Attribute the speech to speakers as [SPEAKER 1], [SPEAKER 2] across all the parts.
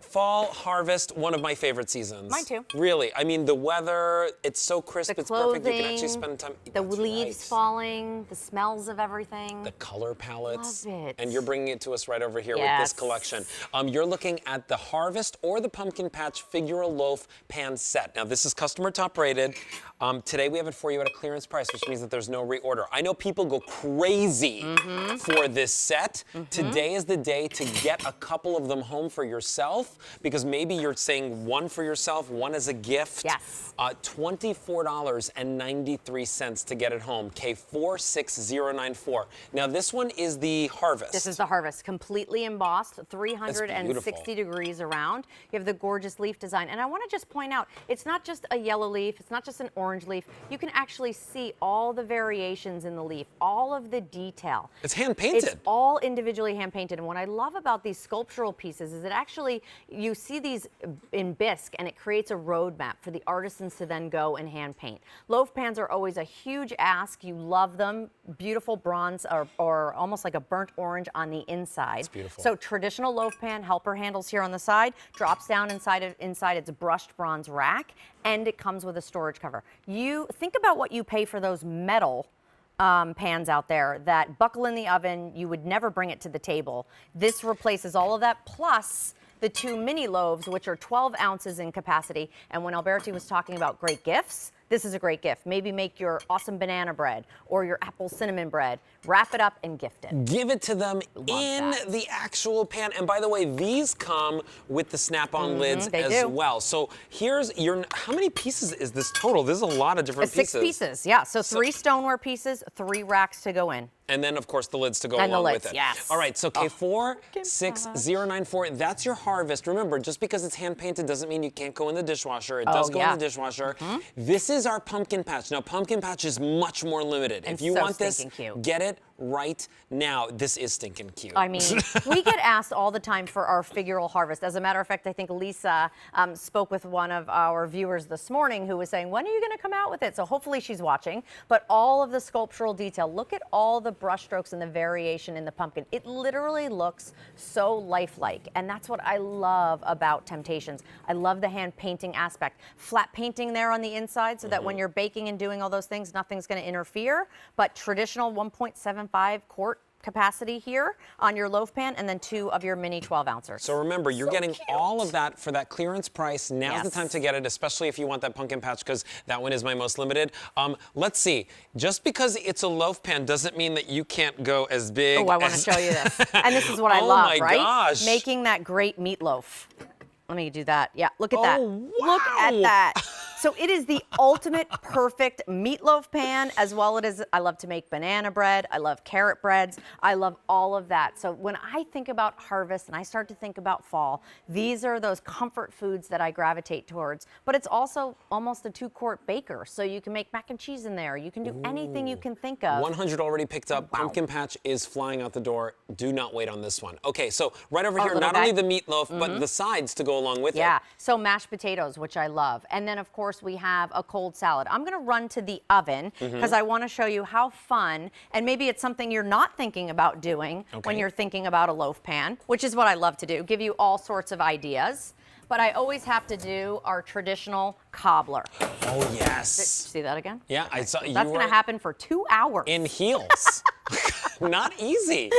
[SPEAKER 1] fall, harvest, one of my favorite seasons.
[SPEAKER 2] Mine too.
[SPEAKER 1] Really, I mean, the weather, it's so crisp,
[SPEAKER 2] The
[SPEAKER 1] it's perfect. You can
[SPEAKER 2] clothing,
[SPEAKER 1] actually spend time.
[SPEAKER 2] the
[SPEAKER 1] That's
[SPEAKER 2] leaves
[SPEAKER 1] right.
[SPEAKER 2] falling, the smells of everything.
[SPEAKER 1] The color palettes.
[SPEAKER 2] Love it.
[SPEAKER 1] And you're bringing it to us right over here with this collection. You're looking at the Harvest or the Pumpkin Patch Figural Loaf pan set. Now, this is customer top rated. Today we have it for you at a clearance price, which means that there's no reorder. I know people go crazy for this set. Today is the day to get a couple of them home for yourself, because maybe you're saying one for yourself, one as a gift.
[SPEAKER 2] Yes.
[SPEAKER 1] $24.93 to get it home. K46094. Now this one is the Harvest.
[SPEAKER 2] This is the Harvest, completely embossed, 360 degrees around. You have the gorgeous leaf design. And I want to just point out, it's not just a yellow leaf, it's not just an orange leaf. You can actually see all the variations in the leaf, all of the detail.
[SPEAKER 1] It's hand painted.
[SPEAKER 2] It's all individually hand painted. And what I love about these sculptural pieces is that actually you see these in bisque and it creates a roadmap for the artisans to then go and hand paint. Loaf pans are always a huge ask. You love them. Beautiful bronze or almost like a burnt orange on the inside.
[SPEAKER 1] It's beautiful.
[SPEAKER 2] So traditional loaf pan, helper handles here on the side, drops down inside its brushed bronze rack, and it comes with a storage cover. You think about what you pay for those metal pans out there that buckle in the oven. You would never bring it to the table. This replaces all of that, plus the two mini loaves, which are 12 ounces in capacity. And when Alberti was talking about great gifts, this is a great gift. Maybe make your awesome banana bread or your apple cinnamon bread. Wrap it up and gift it.
[SPEAKER 1] Give it to them in the actual pan. And by the way, these come with the snap-on lids as well. So here's your, how many pieces is this total? There's a lot of different pieces.
[SPEAKER 2] 6 pieces, yeah. So 3 stoneware pieces, 3 racks to go in.
[SPEAKER 1] And then, of course, the lids to go
[SPEAKER 2] along
[SPEAKER 1] with it.
[SPEAKER 2] Yes.
[SPEAKER 1] All right, so K46094, that's your Harvest. Remember, just because it's hand-painted doesn't mean you can't go in the dishwasher. It does go in the dishwasher. This is our Pumpkin Patch. Now, Pumpkin Patch is much more limited.
[SPEAKER 2] And
[SPEAKER 1] if you want this,
[SPEAKER 2] cute.
[SPEAKER 1] get it right now. This is stinking cute.
[SPEAKER 2] I mean, we get asked all the time for our figural harvest. As a matter of fact, I think Lisa spoke with one of our viewers this morning who was saying, when are you going to come out with it? So hopefully she's watching. But all of the sculptural detail, look at all the brush strokes and the variation in the pumpkin. It literally looks so lifelike. And that's what I love about Temp-tations. I love the hand painting aspect. Flat painting there on the inside so that when you're baking and doing all those things, nothing's going to interfere. But traditional 1.75 quart capacity here on your loaf pan, and then 2 of your mini 12 ounces.
[SPEAKER 1] So remember, you're getting all of that for that clearance price. Now's the time to get it, especially if you want that pumpkin patch, because that one is my most limited. Let's see. Just because it's a loaf pan doesn't mean that you can't go as big.
[SPEAKER 2] Oh, I want to show you this. And this is what I love, right?
[SPEAKER 1] Gosh.
[SPEAKER 2] Making that great meatloaf. Let me do that. Yeah, look at that.
[SPEAKER 1] Wow.
[SPEAKER 2] Look at that. So it is the ultimate perfect meatloaf pan, as well as I love to make banana bread. I love carrot breads. I love all of that. So when I think about harvest and I start to think about fall, these are those comfort foods that I gravitate towards. But it's also almost a 2-quart baker. So you can make mac and cheese in there. You can do anything you can think of.
[SPEAKER 1] 100 already picked up.
[SPEAKER 2] Wow.
[SPEAKER 1] Pumpkin patch is flying out the door. Do not wait on this one. Okay, so right over here, not only the meatloaf, but the sides to go along with it.
[SPEAKER 2] Yeah, so mashed potatoes, which I love. And then, of course, we have a cold salad. I'm going to run to the oven because I want to show you how fun, and maybe it's something you're not thinking about doing when you're thinking about a loaf pan, which is what I love to do, give you all sorts of ideas. But I always have to do our traditional cobbler.
[SPEAKER 1] Oh, yes.
[SPEAKER 2] See that again?
[SPEAKER 1] Yeah, I saw you.
[SPEAKER 2] That's going to happen for 2 hours.
[SPEAKER 1] In heels. Not easy.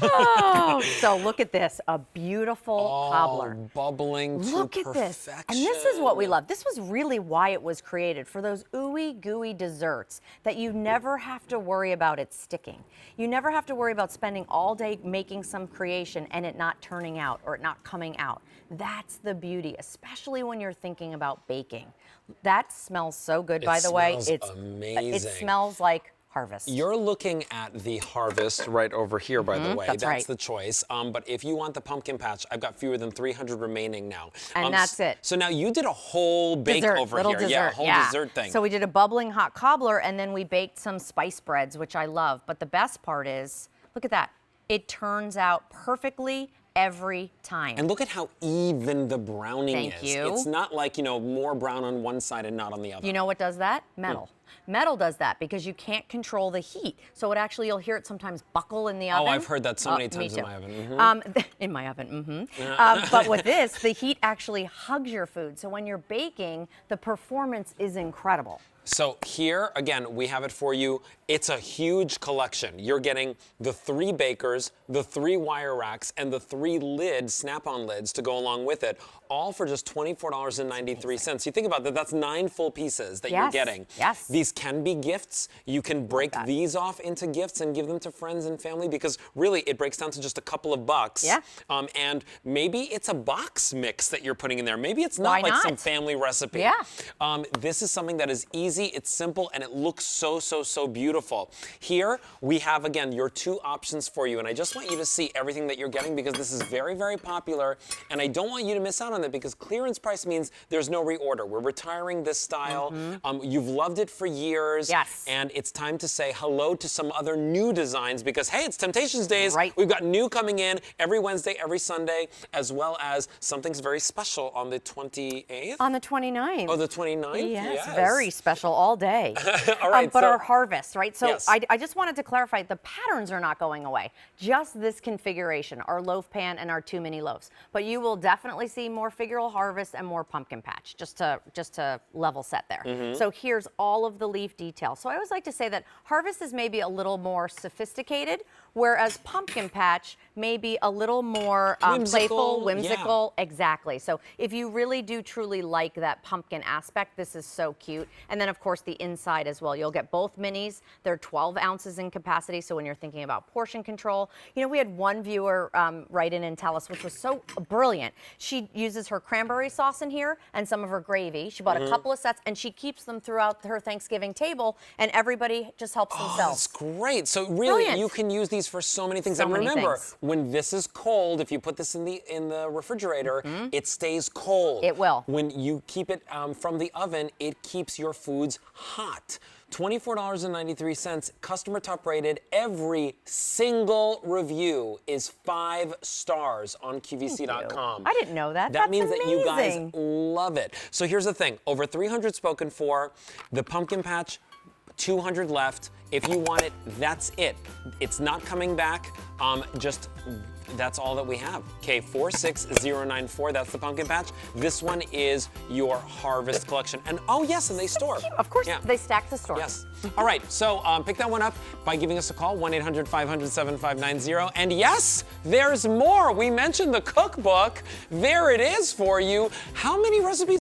[SPEAKER 2] Oh, so look at this, a beautiful cobbler.
[SPEAKER 1] Bubbling to
[SPEAKER 2] Look at this. And this is what we love. This was really why it was created, for those ooey gooey desserts that you never have to worry about it sticking. You never have to worry about spending all day making some creation and it not turning out or it not coming out. That's the beauty, especially when you're thinking about baking. That smells so good, by the way.
[SPEAKER 1] It's amazing.
[SPEAKER 2] It smells like harvest.
[SPEAKER 1] You're looking at the Harvest right over here, by the way.
[SPEAKER 2] That's right.
[SPEAKER 1] the choice. But if you want the pumpkin patch, I've got fewer than 300 remaining now.
[SPEAKER 2] And that's it.
[SPEAKER 1] So now you did a whole bake over
[SPEAKER 2] little
[SPEAKER 1] here.
[SPEAKER 2] Dessert,
[SPEAKER 1] yeah, a whole dessert thing.
[SPEAKER 2] So we did a bubbling hot cobbler, and then we baked some spice breads, which I love. But the best part is, look at that. It turns out perfectly every time.
[SPEAKER 1] And look at how even the browning is.
[SPEAKER 2] Thank you.
[SPEAKER 1] It's not like, you know, more brown on one side and not on the other.
[SPEAKER 2] You know what does that? Metal. Metal does that because you can't control the heat. So it actually, you'll hear it sometimes buckle in the oven.
[SPEAKER 1] Oh, I've heard that so many
[SPEAKER 2] Me
[SPEAKER 1] times
[SPEAKER 2] too.
[SPEAKER 1] in my oven.
[SPEAKER 2] In my oven, but with this, the heat actually hugs your food. So when you're baking, the performance is incredible.
[SPEAKER 1] So here, again, we have it for you. It's a huge collection. You're getting the 3 bakers, the 3 wire racks, and the 3 lids, snap-on lids to go along with it, all for just $24.93. You think about that, that's 9 full pieces that you're getting.
[SPEAKER 2] Yes.
[SPEAKER 1] These can be gifts. You can break these off into gifts and give them to friends and family because really it breaks down to just a couple of bucks.
[SPEAKER 2] Yeah.
[SPEAKER 1] And maybe it's a box mix that you're putting in there. Maybe it's not like some family recipe.
[SPEAKER 2] Yeah.
[SPEAKER 1] This is something that is easy, it's simple, and it looks so, so, so beautiful. Here we have, again, your 2 options for you, and I just want you to see everything that you're getting because this is very, very popular, and I don't want you to miss out on it because clearance price means there's no reorder. We're retiring this style. You've loved it for years, and it's time to say hello to some other new designs because, hey, it's Temp-tations days.
[SPEAKER 2] Right.
[SPEAKER 1] We've got new coming in every Wednesday, every Sunday, as well as something's very special on the 28th.
[SPEAKER 2] On the 29th.
[SPEAKER 1] Oh, the 29th?
[SPEAKER 2] Yes, very special all day.
[SPEAKER 1] All right,
[SPEAKER 2] but
[SPEAKER 1] so
[SPEAKER 2] our harvest, right? So
[SPEAKER 1] yes.
[SPEAKER 2] I just wanted to clarify, the patterns are not going away. Just this configuration, our loaf pan and our 2 mini loaves. But you will definitely see more figural harvest and more pumpkin patch, just to level set there. So here's all of the leaf detail. So I always like to say that harvest is maybe a little more sophisticated, whereas pumpkin patch may be a little more playful, whimsical. Exactly. So if you really do truly like that pumpkin aspect, this is so cute. And then of course the inside as well. You'll get both minis. They're 12 ounces in capacity. So when you're thinking about portion control, you know, we had one viewer write in and tell us, which was so brilliant. She uses her cranberry sauce in here and some of her gravy. She bought a couple of sets and she keeps them throughout her Thanksgiving table, and everybody just helps themselves.
[SPEAKER 1] That's great. So really, you can use these for so many things. And remember, when this is cold, if you put this in the refrigerator, it stays cold.
[SPEAKER 2] It will.
[SPEAKER 1] When you keep it from the oven, it keeps your foods hot. $24.93, customer top rated. Every single review is 5 stars on QVC.com.
[SPEAKER 2] I didn't know that.
[SPEAKER 1] That means
[SPEAKER 2] amazing.
[SPEAKER 1] that you guys love it. So here's the thing, over 300 spoken for, the pumpkin patch, 200 left. If you want it, that's it. It's not coming back. That's all that we have. K46094, that's the pumpkin patch. This one is your harvest collection. And oh yes, and they store.
[SPEAKER 2] Of course, they stack the store.
[SPEAKER 1] Yes. All right, so pick that one up by giving us a call, 1-800-500-7590. And yes, there's more. We mentioned the cookbook. There it is for you. How many recipes